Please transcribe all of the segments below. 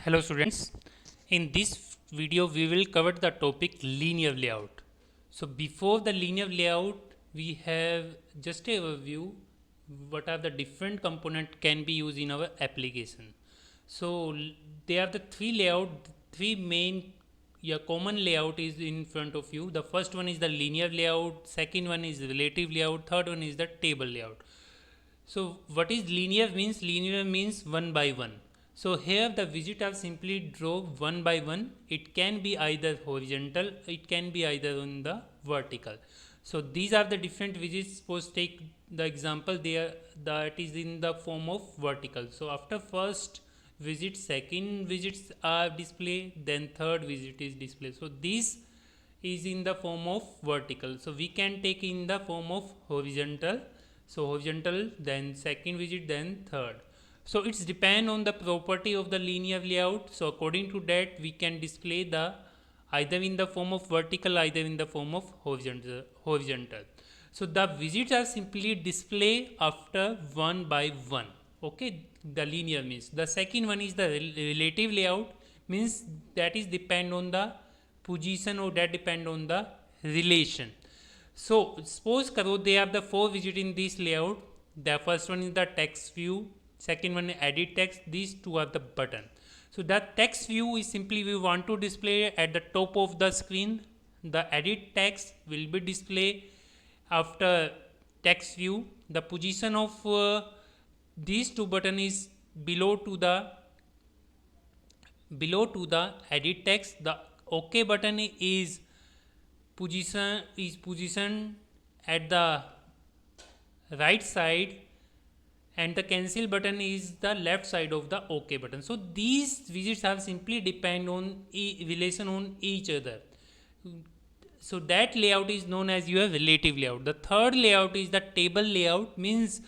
Hello students, in this video we will cover the topic linear layout. So before the linear layout we have just a overview what are the different component can be used in our application. So there are the three main common layout is in front of you. The first one is the linear layout, second one is relative layout, third one is the table layout. So what is linear means? Linear means one by one. So here the widget are simply draw one by one. It can be either horizontal, it can be either on the vertical. So these are the different widgets. Suppose take the example there that is in the form of vertical. So after first widget, second widgets are display, then third widget is display. So this is in the form of vertical. So we can take in the form of horizontal. So horizontal, then second widget, then third. So it's depend on the property of the linear layout. So according to that we can display the either in the form of vertical, either in the form of horizontal. So the widgets are simply display after one by one. Okay, the linear means. The second one is the relative layout, means that is depend on the position or that depend on the relation. So suppose karo they have the four widget in this layout. The first one is the text view, second one is edit text, these two are the button. So the text view is simply we want to display at the top of the screen. The edit text will be display after text view. The position of these two button is below to the edit text. The OK button is positioned at the right side, and the cancel button is the left side of the OK button. So these widgets are simply depend on relation on each other. So that layout is known as your relative layout. The third layout is the table layout, means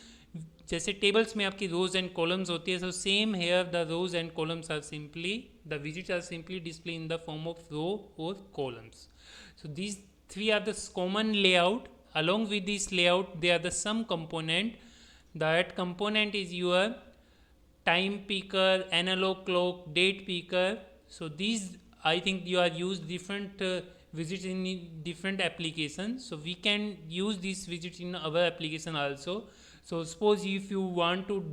जैसे tables में आपकी rows and columns होती है, so same here the rows and columns are simply the widgets are simply display in the form of row और columns. So these three are the common layout. Along with this layout there are the some component. That component is your time picker, analog clock, date picker. So these I think you are used different widgets in different applications. So we can use these widgets in our application also. So suppose if you want to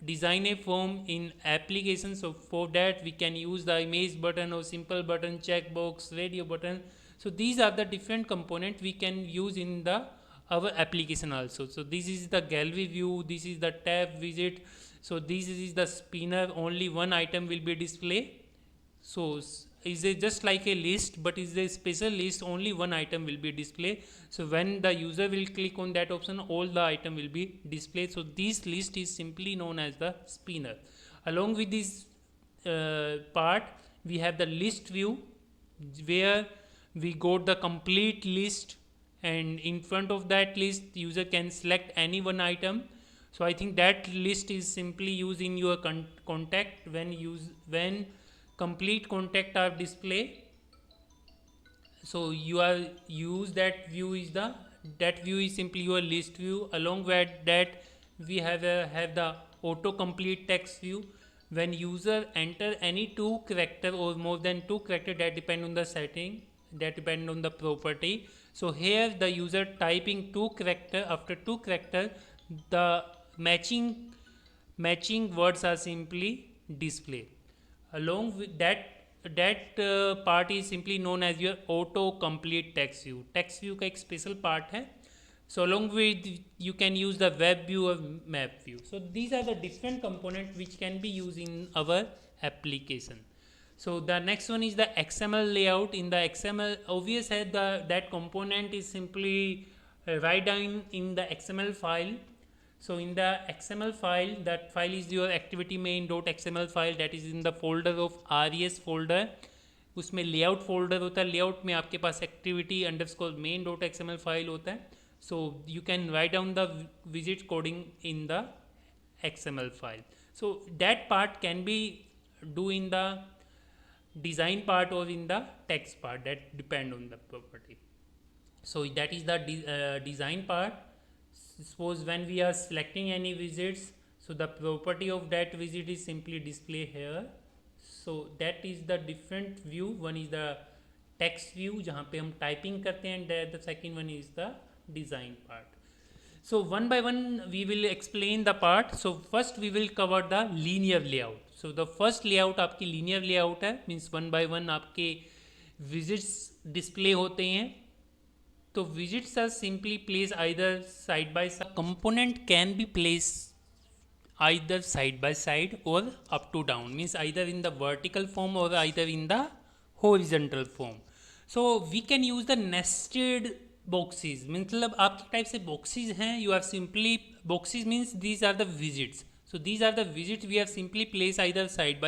design a form in application, so for that we can use the image button or simple button, checkbox, radio button. So these are the different component we can use in the our application also. So this is the gallery view, this is the tab widget. So this is the spinner, only one item will be displayed. So is it just like a list, but is a special list, only one item will be displayed. So when the user will click on that option, all the item will be displayed. So this list is simply known as the spinner. Along with this part we have the list view, where we got the complete list, and in front of that list user can select any one item. So I think that list is simply used in your contact when complete contact are display. So you are use that view is the that view is simply your list view. Along with that we have the auto complete text view. When user enter any two character or more than two character, that depend on the setting, that depend on the property. So here the user typing two character, after two character the matching words are simply displayed. Along with that part is simply known as your auto complete text view. Text view का एक special part है. So along with you can use the web view or map view. So these are the different components which can be used in our application. So the next one is the XML layout. In the XML, obvious है that component is simply write down in the XML file. So in the XML file, that file is your activity main.xml file, that is in the folder of res folder. उसमें layout folder होता है, layout में आपके पास activity underscore main.xml file होता है. So you can write down the widget coding in the XML file. So that part can be do in the design part or in the text part, that depend on the property. So that is the design part. Suppose when we are selecting any widgets, so the property of that widget is simply display here. So that is the different view. One is the text view जहाँ पे हम typing करते हैं, and the second one is the design part. So one by one we will explain the part. So first we will cover the linear layout. So the first layout आपकी linear layout है, means one by one आपके widgets display होते हैं. तो widgets are simply placed either side by side. Component can be placed either side by side or up to down, means either in the vertical form or either in the horizontal form. So we can use the nested boxes. मतलब आपके type से boxes हैं. You have simply boxes means these are the widgets. So these are the widgets we have simply placed either side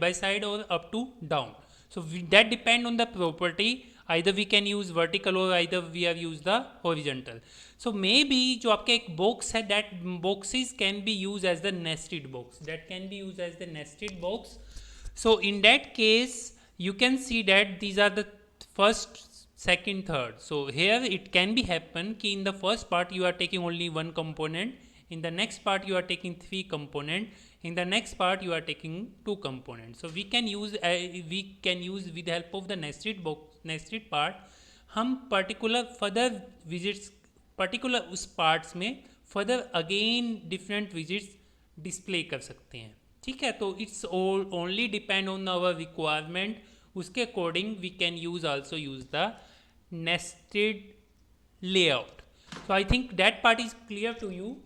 by side or up to down. So that depend on the property. Either we can use vertical or either we have used the horizontal. So maybe जो आपका एक box है, that boxes can be used as the nested box. That can be used as the nested box. So in that case you can see that these are the first, second, third. So here it can be happen कि in the first part you are taking only one component, in the next part you are taking three component, in the next part you are taking two components. So we can use with the help of the nested part हम particular further widgets particular उस parts में further again different widgets display कर सकते हैं. ठीक है, तो it's only depend on our requirement. उसके according we can also use the nested layout. So I think that part is clear to you.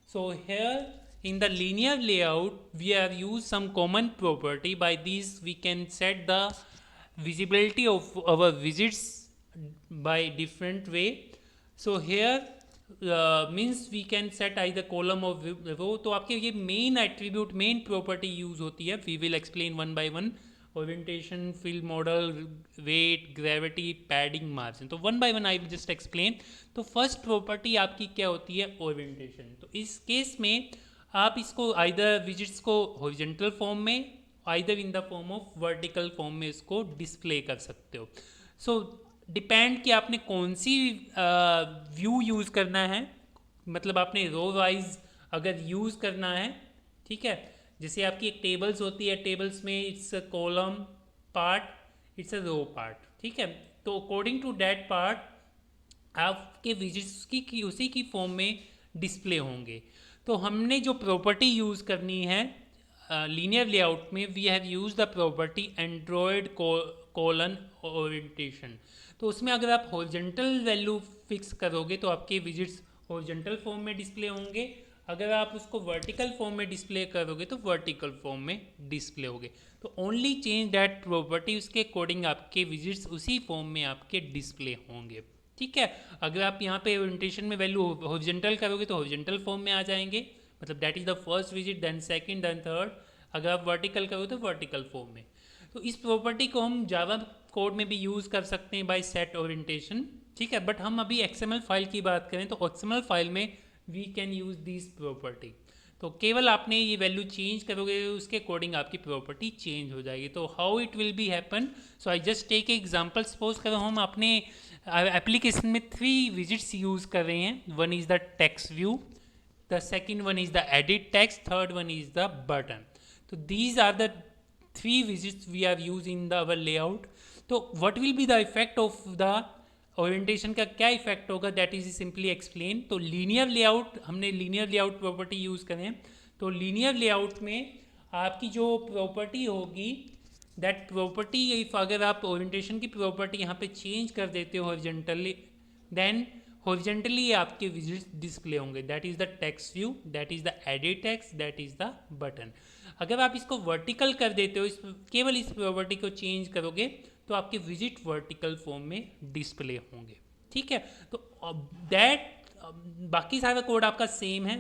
So here in the linear layout we have used some common property. By these we can set the visibility of our widgets by different way. So here means we can set either column or row. तो आपके ये main attribute, main property use होती है. We will explain one by one. Orientation, fill model, weight, gravity, padding, margin. तो one by one I will just explain. तो first property आपकी क्या होती है? Orientation. तो इस केस में आप इसको either widgets को horizontal form में, either in the form of vertical form में इसको display कर सकते हो. So डिपेंड कि आपने कौन सी व्यू यूज़ करना है. मतलब आपने रो वाइज अगर यूज़ करना है, ठीक है, जैसे आपकी एक टेबल्स होती है, टेबल्स में it's a column part, it's a row part. ठीक है, तो अकॉर्डिंग टू दैट पार्ट आपके विजिट्स की उसी की फॉर्म में डिस्प्ले होंगे. तो हमने जो प्रॉपर्टी यूज़ करनी है लीनियर लेआउट में, we have use the property android colon orientation. तो उसमें अगर आप हॉरिजॉन्टल वैल्यू फिक्स करोगे तो आपके विजिट्स हॉरिजॉन्टल फॉर्म में डिस्प्ले होंगे. अगर आप उसको वर्टिकल फॉर्म में डिस्प्ले करोगे तो वर्टिकल फॉर्म में डिस्प्ले होंगे. तो ओनली चेंज दैट प्रॉपर्टी, उसके अकॉर्डिंग आपके विजिट्स उसी फॉर्म में आपके डिस्प्ले होंगे. ठीक है, अगर आप यहाँ पे ओरिएंटेशन में वैल्यू हॉरिजॉन्टल करोगे तो हॉरिजॉन्टल फॉर्म में आ जाएंगे, मतलब दैट इज़ द फर्स्ट विजिट, देन सेकंड, देन थर्ड. अगर आप वर्टिकल करोगे तो वर्टिकल फॉर्म में. तो इस प्रॉपर्टी को हम जावा कोड में भी यूज़ कर सकते हैं बाय सेट ओरिएंटेशन. ठीक है, बट हम अभी XML फाइल की बात करें तो XML फाइल में we can use this property. तो केवल आपने ये वैल्यू चेंज करोगे उसके अकॉर्डिंग आपकी प्रॉपर्टी चेंज हो जाएगी. तो how it will be happen, so I just take example. Suppose करो हम अपने एप्लीकेशन में 3 विजिट्स यूज़ कर रहे हैं. One is the text view, the second one is the edit text, third one is the button. So these are the 3 widgets we have used in the our layout. तो what will be the effect of the orientation का क्या effect होगा, that is simply explain. तो linear layout, हमने linear layout property use करें. तो linear layout में आपकी जो प्रॉपर्टी होगी, दैट प्रॉपर्टी इफ अगर आप ओरिएंटेशन की प्रॉपर्टी यहाँ पे चेंज कर देते हो हॉरिजॉन्टली, देन हॉरिजॉन्टली आपके विजिट्स डिस्प्ले होंगे. That is the text view, that is the edit text, that is the button. अगर आप इसको वर्टिकल कर देते हो, केवल इस प्रॉपर्टी को चेंज करोगे तो आपके विजिट वर्टिकल फॉर्म में डिस्प्ले होंगे. ठीक है, तो दैट बाकी सारा कोड आपका सेम है,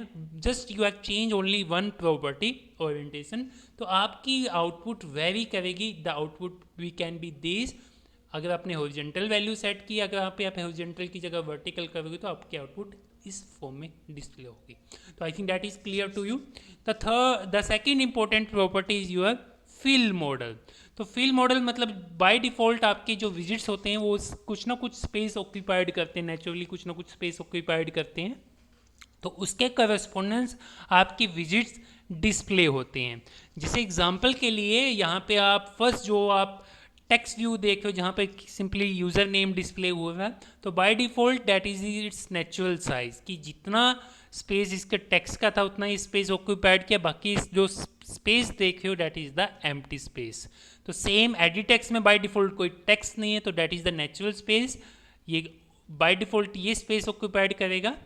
just you have change only one property orientation. तो आपकी आउटपुट वेरी करेगी. The output we can be this. अगर आपने हॉरिजॉन्टल वैल्यू सेट की, अगर आप यहाँ पे हॉरिजॉन्टल की जगह वर्टिकल करोगे तो आपकी आउटपुट इस फॉर्म में डिस्प्ले होगी. तो I think that is clear to you. The second important property is your fill model. तो फिल मॉडल मतलब बाय डिफ़ॉल्ट आपके जो विजिट्स होते हैं वो कुछ ना कुछ स्पेस ऑक्यूपाइड करते हैं, नेचुरली कुछ ना कुछ स्पेस ऑक्यूपाइड करते हैं. तो उसके करस्पॉन्डेंस आपकी विजिट्स डिस्प्ले होते हैं। जैसे एग्जांपल के लिए यहाँ पे आप फर्स्ट जो आप टेक्स्ट व्यू देख रहे हो जहाँ पे सिंपली यूज़र नेम डिस्प्ले हुआ है, तो by default that is it's natural size, कि जितना स्पेस इसके टेक्स्ट का था उतना ही स्पेस ऑक्यूपाइड किया, बाकी जो स्पेस देख रहे हो that is the empty space. तो सेम एडिट टेक्स्ट में बाय डिफ़ॉल्ट कोई टेक्स्ट नहीं है, तो that is the natural space, ये बाय डिफ़ॉल्ट ये स्पेस ऑक्यूपाइड करेगा,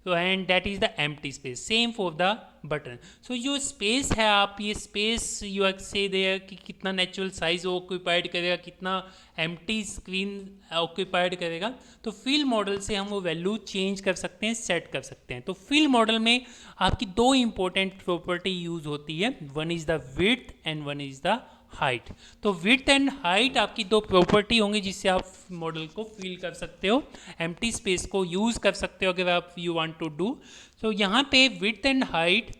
तो and that is the empty space. Same for the button. So जो स्पेस है, आप ये space you are say there कि कितना नेचुरल साइज ऑक्यूपाइड करेगा, कितना एम्प्टी स्क्रीन ऑक्यूपाइड करेगा, तो फिल मॉडल से हम वो वैल्यू चेंज कर सकते हैं, सेट कर सकते हैं। तो फिल मॉडल में आपकी दो इंपॉर्टेंट प्रॉपर्टी यूज होती है, one is the width and one is the height. तो विड्थ एंड हाइट आपकी दो प्रॉपर्टी होंगी जिससे आप मॉडल को फिल कर सकते हो, एम्प्टी स्पेस को यूज़ कर सकते हो अगर आप यू वांट टू डू। सो यहाँ पे width and height,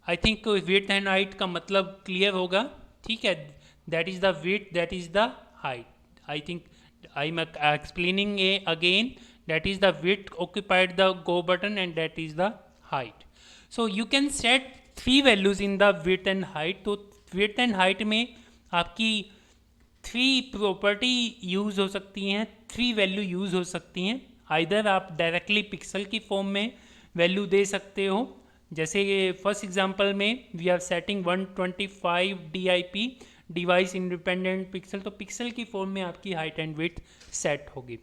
I think width and height का मतलब क्लियर होगा, ठीक है। That is the width, that is the height. I think I am explaining again, that is the width occupied the go button and that is the height. So you can set 3 values in the width and height. तो width and height में आपकी 3 property use हो सकती हैं, 3 value use हो सकती हैं। Either आप डायरेक्टली पिक्सल की फॉर्म में वैल्यू दे सकते हो, जैसे फर्स्ट एग्जांपल में we are setting 125 DIP device independent pixel, तो पिक्सल की फॉर्म में आपकी हाइट एंड विड्थ सेट होगी।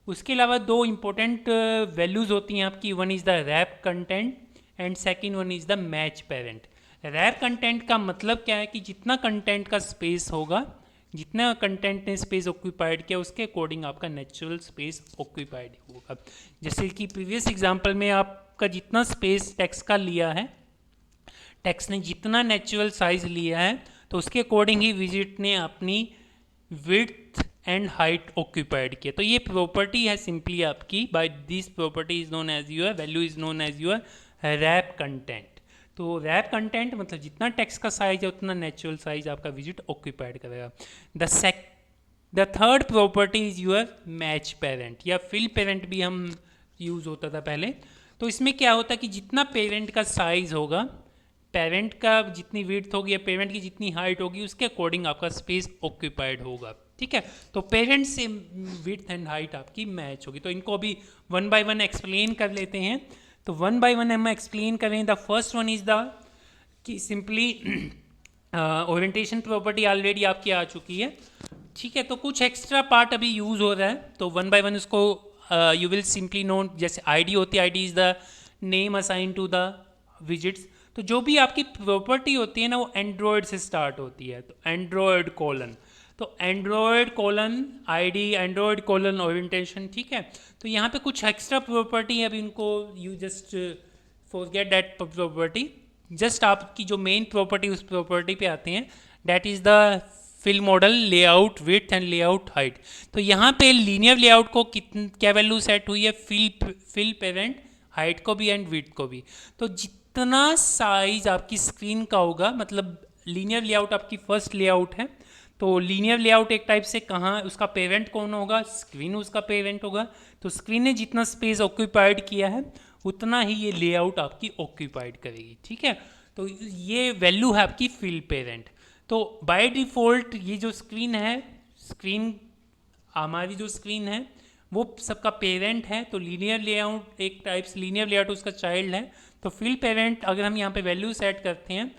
उसके अलावा 2 इंपॉर्टेंट वैल्यूज़ होती हैं आपकी, one is the wrap content and second one is the match parent. Wrap content का मतलब क्या है कि जितना कंटेंट का स्पेस होगा, जितना कंटेंट ने स्पेस ऑक्यूपाइड किया उसके अकॉर्डिंग आपका नेचुरल स्पेस ऑक्यूपाइड होगा। जैसे कि प्रीवियस एग्जांपल में आपका जितना स्पेस टेक्स्ट का लिया है, टेक्स्ट ने जितना नेचुरल साइज लिया है, तो उसके अकॉर्डिंग ही विजिट ने अपनी विड्थ एंड हाइट ऑक्यूपाइड किया। तो ये प्रॉपर्टी है सिंपली आपकी, by this property is known as your value is known as your wrap content. तो रैप कंटेंट मतलब जितना टेक्स्ट का साइज है उतना नेचुरल साइज आपका विजिट ऑक्यूपाइड करेगा। The third property is your match parent, या फिल पेरेंट भी हम यूज होता था पहले। तो इसमें क्या होता है कि जितना पेरेंट का साइज होगा, पेरेंट का जितनी विड्थ होगी या पेरेंट की जितनी हाइट होगी, उसके अकॉर्डिंग आपका स्पेस ऑक्यूपाइड होगा, ठीक है। तो पेरेंट से विड्थ एंड हाइट आपकी मैच होगी। तो इनको अभी वन बाय वन एक्सप्लेन कर लेते हैं। तो वन बाय वन हम एक्सप्लेन करें। The first one is the कि सिंपली ओरिएंटेशन प्रॉपर्टी ऑलरेडी आपकी आ चुकी है, ठीक है। तो कुछ एक्स्ट्रा पार्ट अभी यूज हो रहा है, तो वन बाय वन उसको यू विल सिंपली नो। जैसे आईडी होती है, ID is the name assign to the widgets. तो जो भी आपकी प्रॉपर्टी होती है ना, वो एंड्रॉयड से स्टार्ट होती है, तो एंड्रॉयड कोलन, तो Android colon ID, Android colon orientation, ठीक है। तो यहाँ पे कुछ एक्स्ट्रा प्रॉपर्टी है, अभी इनको you just forget that property. Just आपकी जो मेन प्रॉपर्टी उस प्रॉपर्टी पे आते हैं, that is the fill model layout width and layout height. तो यहाँ पे लीनियर लेआउट को क्या वैल्यू सेट हुई है, फिल पेरेंट, हाइट को भी एंड विड्थ को भी। तो जितना साइज आपकी स्क्रीन का होगा, मतलब लीनियर लेआउट आपकी फर्स्ट लेआउट है, तो लीनियर लेआउट एक टाइप से कहाँ उसका पेरेंट कौन होगा, स्क्रीन उसका पेरेंट होगा। तो स्क्रीन ने जितना स्पेस ऑक्यूपाइड किया है उतना ही ये लेआउट आपकी ऑक्यूपाइड करेगी, ठीक है। तो ये वैल्यू है आपकी फिल पेरेंट। तो बाय डिफ़ॉल्ट ये जो स्क्रीन है, स्क्रीन हमारी जो स्क्रीन है वो सबका पेरेंट है। तो लीनियर लेआउट एक टाइप से लीनियर लेआउट उसका चाइल्ड है। तो फिल पेरेंट अगर हम यहाँ पे वैल्यू सेट करते हैं,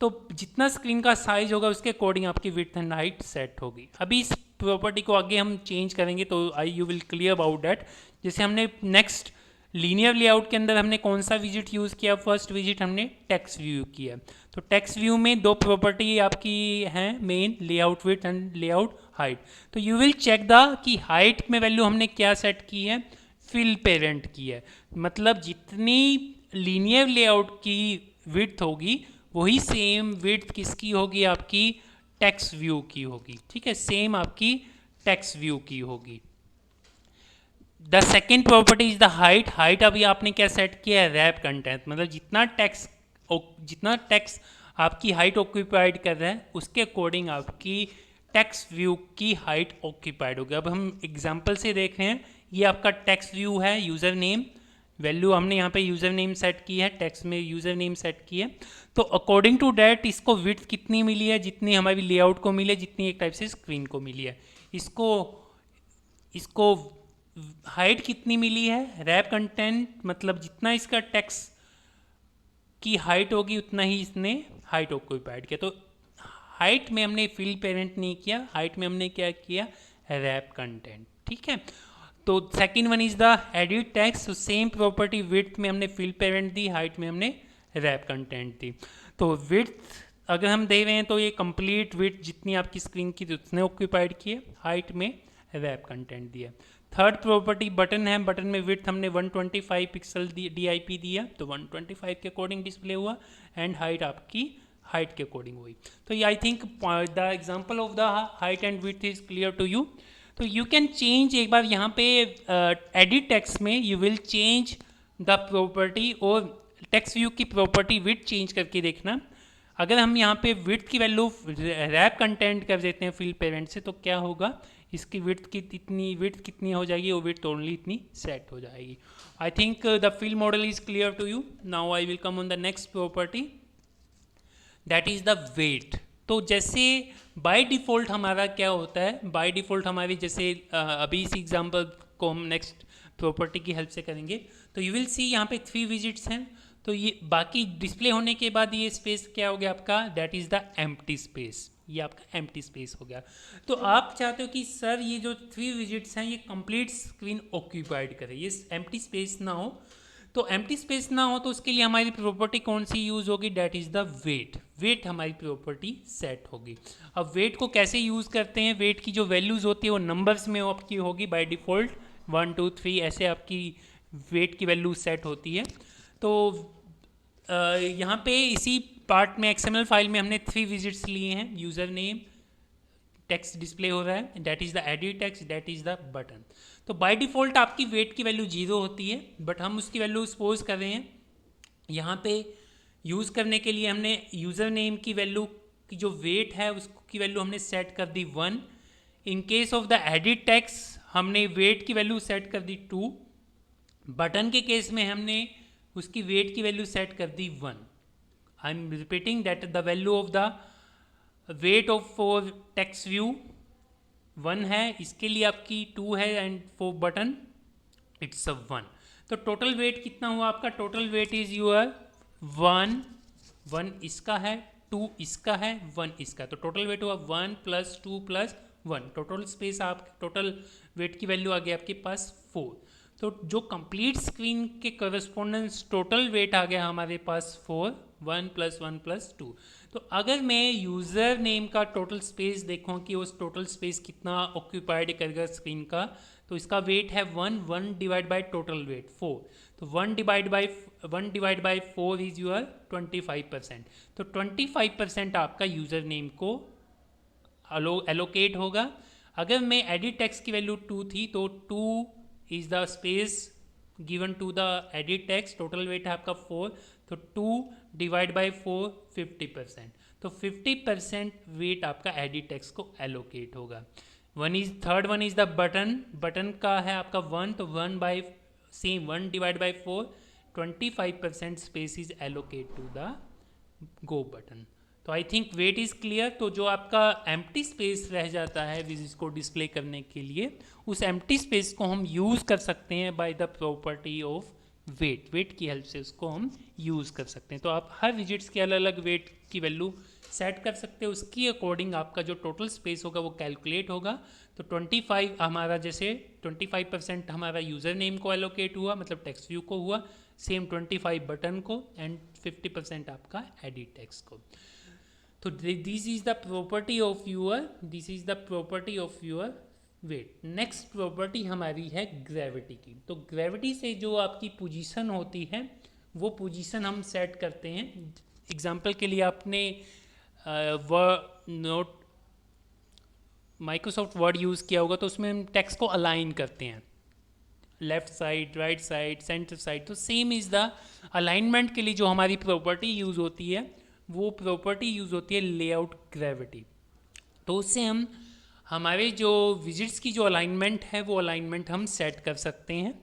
तो जितना स्क्रीन का साइज होगा उसके अकॉर्डिंग आपकी विड्थ एंड हाइट सेट होगी। अभी इस प्रॉपर्टी को आगे हम चेंज करेंगे, तो I you will clear about that. जैसे हमने नेक्स्ट लीनियर लेआउट के अंदर हमने कौन सा विजिट यूज़ किया, फर्स्ट विजिट हमने टेक्स्ट व्यू किया। तो टेक्स्ट व्यू में 2 प्रॉपर्टी आपकी हैं main, layout width and layout height. तो यू विल चेक द कि हाइट में वैल्यू हमने क्या सेट की है, फिल पेरेंट की है। मतलब जितनी लीनियर लेआउट की विड्थ होगी वही सेम विड्थ किसकी होगी, आपकी टेक्स्ट व्यू की होगी, ठीक है। सेम आपकी टेक्स्ट व्यू की होगी। The second property is the height. Height अभी आपने क्या सेट किया है, रैप कंटेंट, मतलब जितना टेक्स्ट आपकी हाइट ऑक्यूपाइड कर रहा है उसके अकॉर्डिंग आपकी टेक्स्ट व्यू की हाइट ऑक्यूपाइड होगी। अब हम एग्जांपल से देख रहे हैं, ये आपका टेक्स्ट व्यू है, यूज़र नेम, वैल्यू हमने यहाँ पे यूज़र नेम सेट की है, टेक्स्ट में यूज़र नेम सेट की है। तो अकॉर्डिंग टू डैट इसको विड्थ कितनी मिली है, जितनी हमारी लेआउट को मिली है, जितनी एक टाइप से स्क्रीन को मिली है। इसको इसको हाइट कितनी मिली है, रैप कंटेंट मतलब जितना इसका टेक्स्ट की हाइट होगी उतना ही इसने हाइट ऑक्यूपाइड किया। तो हाइट में हमने फील्ड पेरेंट नहीं किया, हाइट में हमने क्या किया, रैप कंटेंट। ठीक है, तो second one is the edit text. Same property width में हमने फील्ड पेरेंट दी, हाइट में हमने रैप कंटेंट दी। तो विड्थ अगर हम दे रहे हैं तो ये कंप्लीट विड्थ जितनी आपकी स्क्रीन की उतने ऑक्यूपाइड किए, हाइट में रैप कंटेंट दिया। थर्ड प्रॉपर्टी बटन है, बटन में विड्थ हमने 125 पिक्सल DIP दिया, तो 125 के अकॉर्डिंग डिस्प्ले हुआ, एंड हाइट आपकी हाइट के अकॉर्डिंग हुई। तो ये I think the example of the height and width is clear to you. तो यू कैन चेंज, एक बार यहाँ पे एडिट टेक्स्ट में you will change the property, और टेक्स्ट व्यू की प्रॉपर्टी विड्थ चेंज करके देखना। अगर हम यहाँ पे विड्थ की वैल्यू रैप कंटेंट कर देते हैं फील्ड पेरेंट से, तो क्या होगा, इसकी विड्थ की विड्थ कितनी हो जाएगी, वो विड्थ ओनली इतनी सेट हो जाएगी। I think the field model is clear to you. Now I will come on the next property, that is the weight. तो जैसे बाय डिफ़ॉल्ट हमारा क्या होता है, बाय डिफ़ॉल्ट हमारी जैसे अभी इस एग्जांपल को हम नेक्स्ट प्रॉपर्टी की हेल्प से करेंगे। तो यू विल सी यहाँ पे 3 विजिट्स हैं, तो ये बाकी डिस्प्ले होने के बाद ये स्पेस क्या हो गया आपका, that is the empty space. ये आपका एम्प्टी स्पेस हो गया। तो आप चाहते हो कि सर ये जो 3 विजिट्स हैं ये कंप्लीट स्क्रीन ऑक्यूपाइड करे, ये एम्प्टी स्पेस ना हो। तो एम्प्टी स्पेस ना हो तो उसके लिए हमारी प्रॉपर्टी कौन सी यूज़ होगी, that is the weight. Weight हमारी प्रॉपर्टी सेट होगी। अब वेट को कैसे यूज़ करते हैं, वेट की जो वैल्यूज़ होती है वो नंबर्स में आपकी होगी बाय डिफ़ॉल्ट, 1 2 3 ऐसे आपकी वेट की वैल्यू सेट होती है। तो यहाँ पे इसी पार्ट में XML फाइल में हमने 3 विजिट्स लिए हैं, यूज़र नेम, टेक्स्ट डिस्प्ले हो रहा है, that is the edit text, that is the button. तो बाय डिफ़ॉल्ट आपकी वेट की वैल्यू 0 होती है, बट हम उसकी वैल्यू सपोज कर रहे हैं यहाँ पे यूज़ करने के लिए हमने यूज़र नेम की वैल्यू की जो वेट है उसकी वैल्यू हमने सेट कर दी 1। In case of the edit text हमने वेट की वैल्यू सेट कर दी 2। बटन के केस में हमने उसकी वेट की वैल्यू सेट कर दी 1। I am repeating that the value of the weight of for text view 1 है, इसके लिए आपकी 2 है, एंड फॉर बटन इट्स 1। तो टोटल वेट कितना हुआ आपका, टोटल वेट इज यूर 1 इसका है, 2 इसका है, 1 इसका। तो टोटल वेट हुआ 1 + 2 + 1। टोटल स्पेस आप टोटल वेट की वैल्यू आ गई आपके पास 4। तो जो कंप्लीट स्क्रीन के करस्पोंडेंस टोटल वेट आ गया हमारे पास 4, 1 + 1 + 2। तो अगर मैं यूज़र नेम का टोटल स्पेस देखूँ कि उस टोटल स्पेस कितना ऑक्यूपाइड करेगा स्क्रीन का, तो इसका वेट है 1 डिवाइड बाय टोटल वेट 4। तो 1 डिवाइड बाय 4 इज यूर 25%। तो 25% आपका यूज़र नेम को एलोकेट होगा। अगर मैं एडिट टेक्स्ट की वैल्यू 2 थी, तो 2 is the space given to the edit text, total weight है आपका 4, तो 2 डिवाइड बाई 4 50%। तो 50% वेट आपका एडिट टेक्स्ट को एलोकेट होगा। Third one is the button. Button का है आपका 1, तो 1 divide by 4 25% space is allocate to the go button. तो I think weight is clear. तो जो आपका एम्प्टी स्पेस रह जाता है विजिट्स को डिस्प्ले करने के लिए, उस एम्प्टी स्पेस को हम यूज़ कर सकते हैं by the property of weight. Weight की हेल्प से उसको हम यूज़ कर सकते हैं। तो आप हर विजिट्स के अलग अलग वेट की वैल्यू सेट कर सकते हैं, उसकी अकॉर्डिंग आपका जो टोटल स्पेस होगा वो कैलकुलेट होगा। तो 25 हमारा जैसे 25% हमारा यूज़र नेम को एलोकेट हुआ, मतलब टेक्स्ट व्यू को हुआ, सेम 25 बटन को, एंड 50% आपका एडिट टेक्स्ट को। तो this is the property of your weight. Next property हमारी है ग्रेविटी की। तो ग्रेविटी से जो आपकी पोजीशन होती है वो पोजीशन हम सेट करते हैं। एग्जांपल के लिए आपने माइक्रोसॉफ्ट वर्ड यूज़ किया होगा, तो उसमें हम टेक्स्ट को अलाइन करते हैं, left side, right side, centre side. तो सेम इज़ द अलाइनमेंट के लिए जो हमारी प्रॉपर्टी यूज़ होती है वो प्रॉपर्टी यूज़ होती है लेआउट ग्रेविटी। तो उससे हम हमारे जो विजिट्स की जो अलाइनमेंट है वो अलाइनमेंट हम सेट कर सकते हैं।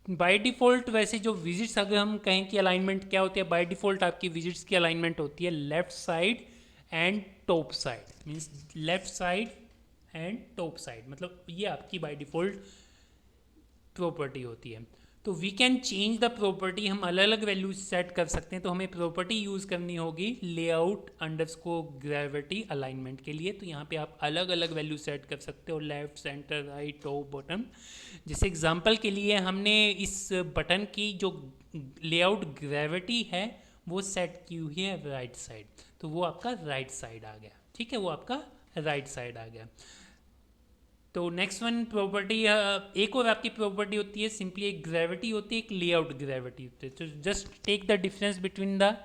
बाय डिफ़ॉल्ट वैसे जो विजिट्स अगर हम कहें कि अलाइनमेंट क्या होती है, बाय डिफ़ॉल्ट आपकी विजिट्स की अलाइनमेंट होती है left side and top side, means left side and top side, मतलब ये आपकी बाय डिफ़ॉल्ट प्रॉपर्टी होती है। तो we can change the property, हम अलग अलग वैल्यूज सेट कर सकते हैं। तो हमें प्रॉपर्टी यूज़ करनी होगी लेआउट अंडरस्कोर ग्रेविटी अलाइनमेंट के लिए। तो यहाँ पे आप अलग अलग वैल्यू सेट कर सकते हो, left, centre, right, top, bottom. जैसे एग्जांपल के लिए हमने इस बटन की जो लेआउट ग्रेविटी है वो सेट की हुई है राइट साइड, तो वो आपका राइट साइड आ गया। ठीक है, वो आपका राइट साइड आ गया। तो नेक्स्ट वन प्रॉपर्टी, एक और आपकी प्रॉपर्टी होती है, सिंपली एक ग्रेविटी होती है, एक लेआउट ग्रेविटी होती है। तो just take the difference between the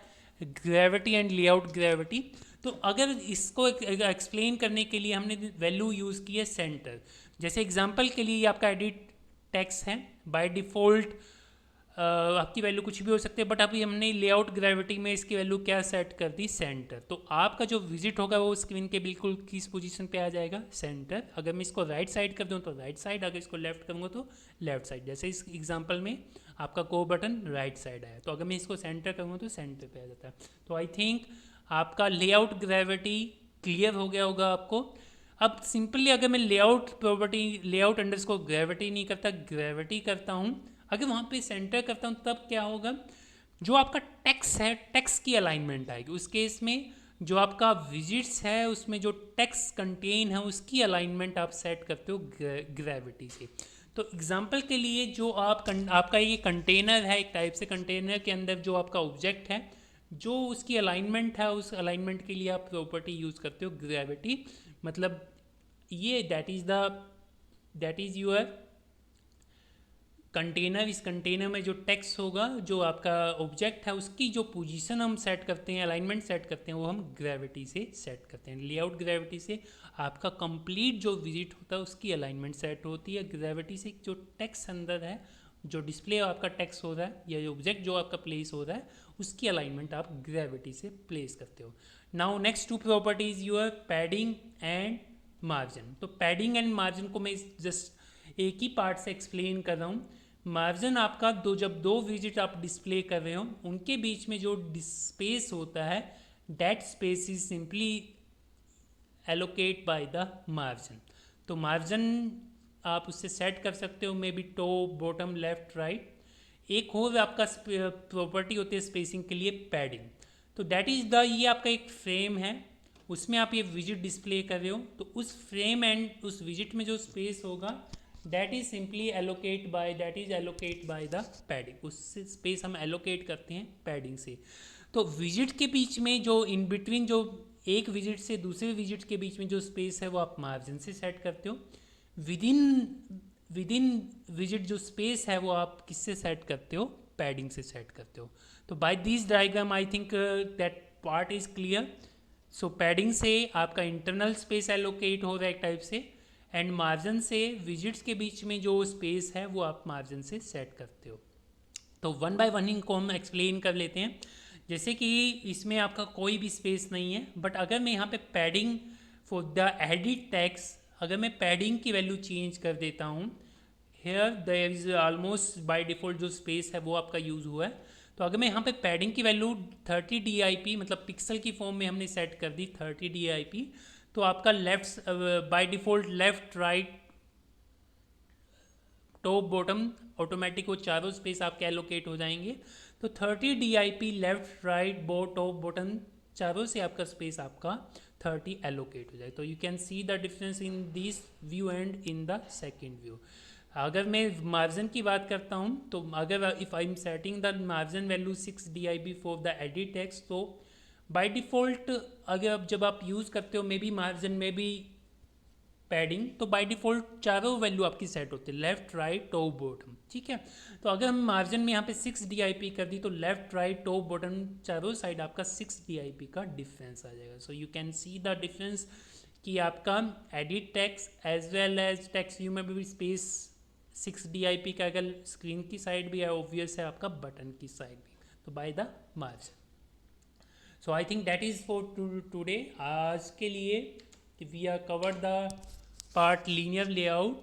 gravity and layout gravity. तो अगर इसको एक्सप्लेन करने के लिए हमने वैल्यू यूज़ की है सेंटर। जैसे एग्जांपल के लिए ये आपका एडिट टेक्स्ट है, बाय डिफ़ॉल्ट आपकी वैल्यू कुछ भी हो सकती है, बट अभी हमने लेआउट ग्रेविटी में इसकी वैल्यू क्या सेट कर दी, सेंटर। तो आपका जो विजिट होगा वो स्क्रीन के बिल्कुल किस पोजीशन पे आ जाएगा, सेंटर। अगर मैं इसको राइट साइड कर दूँ तो राइट साइड, अगर इसको लेफ्ट करूँगा तो लेफ्ट साइड। जैसे इस एग्जांपल में आपका को बटन राइट साइड आया, तो अगर मैं इसको सेंटर करूँगा तो सेंटर पे आ जाता है। तो आई थिंक आपका लेआउट ग्रेविटी क्लियर हो गया होगा आपको। अब सिंपली अगर मैं layout property, layout underscore gravity नहीं करता, ग्रेविटी करता हूँ, अगर वहाँ पे सेंटर करता हूँ तब क्या होगा, जो आपका टेक्स्ट है टेक्स्ट की अलाइनमेंट आएगी। उस केस में जो आपका विजिट्स है उसमें जो टेक्स्ट कंटेन है उसकी अलाइनमेंट आप सेट करते हो ग्रेविटी से। तो एग्जांपल के लिए जो आपका ये कंटेनर है, एक टाइप से कंटेनर के अंदर जो आपका ऑब्जेक्ट है, जो उसकी अलाइनमेंट है, उस अलाइनमेंट के लिए आप प्रॉपर्टी यूज़ करते हो ग्रेविटी। मतलब ये दैट इज़ यूअर कंटेनर। इस कंटेनर में जो टेक्स्ट होगा, जो आपका ऑब्जेक्ट है, उसकी जो पोजीशन हम सेट करते हैं, अलाइनमेंट सेट करते हैं, वो हम ग्रेविटी से सेट करते हैं। लेआउट ग्रेविटी से आपका कंप्लीट जो विजिट होता है उसकी अलाइनमेंट सेट होती है। ग्रेविटी से जो टेक्स्ट अंदर है, जो डिस्प्ले आपका टेक्स्ट हो रहा है या ऑब्जेक्ट जो आपका प्लेस हो रहा है, उसकी अलाइनमेंट आप ग्रेविटी से प्लेस करते हो। Now next two properties your padding and margin. तो पैडिंग एंड मार्जिन को मैं जस्ट एक ही पार्ट से एक्सप्लेन कर रहा हूँ। मार्जिन आपका जब दो विजिट आप डिस्प्ले कर रहे हो उनके बीच में जो स्पेस होता है, that space is simply allocate bye the margin. तो मार्जिन आप उससे सेट कर सकते हो, may be top, bottom, left, right. एक और आपका प्रॉपर्टी होती है स्पेसिंग के लिए, पैडिंग। तो दैट इज़ द, ये आपका एक फ्रेम है, उसमें आप ये विजिट डिस्प्ले कर रहे हो, तो उस फ्रेम एंड उस विजिट में जो स्पेस होगा that is simply allocate by the padding. उस स्पेस हम एलोकेट करते हैं पैडिंग से। तो विजिट के बीच में जो इन बिटवीन, जो एक विजिट से दूसरे विजिट के बीच में जो स्पेस है वो आप मार्जिन से सेट करते हो। विदिन विजिट जो स्पेस है वो आप किससे सेट करते हो, पैडिंग से सेट करते हो। तो by this diagram I think that part is clear. So padding से आपका इंटरनल स्पेस एलोकेट हो रहा है एक टाइप से, एंड मार्जिन से विजिट्स के बीच में जो स्पेस है वो आप मार्जिन से सेट करते हो। तो वन बाय वन इनको हम एक्सप्लेन कर लेते हैं। जैसे कि इसमें आपका कोई भी स्पेस नहीं है, बट अगर मैं यहाँ पे padding for the edit text, अगर मैं पैडिंग की वैल्यू चेंज कर देता हूँ, here there is almost by default जो स्पेस है वो आपका यूज़ हुआ है। तो अगर मैं यहाँ पे पैडिंग की वैल्यू 30 DIP, मतलब पिक्सल की फॉर्म में हमने सेट कर दी 30 DIP, तो आपका left by default left, right, top, bottom automatic वो चारों स्पेस आपके एलोकेट हो जाएंगे। तो 30 DIP left, right, top, bottom चारों से आपका स्पेस आपका 30 एलोकेट हो जाए। तो you can see the difference in this view and in the second view. अगर मैं मार्जिन की बात करता हूँ, तो अगर if I am setting the margin value 6 DIP for the edit text, तो बाय डिफ़ॉल्ट अगर जब आप यूज़ करते हो मे बी मार्जिन में भी पैडिंग, तो बाय डिफ़ॉल्ट चारों वैल्यू आपकी सेट होती है, लेफ्ट, राइट, टॉप, बॉटम। ठीक है, तो अगर हम मार्जिन में यहाँ पे 6 DIP कर दी, तो लेफ्ट, राइट, टॉप, बॉटम चारों साइड आपका 6 DIP का डिफरेंस आ जाएगा। So you can see the difference कि आपका edit text as well as text view में भी स्पेस 6 DIP का अगर स्क्रीन की साइड भी है, ऑब्वियस है आपका बटन की साइड भी, तो by the margin. So I think that is for today. आज के लिए we are covered the part linear layout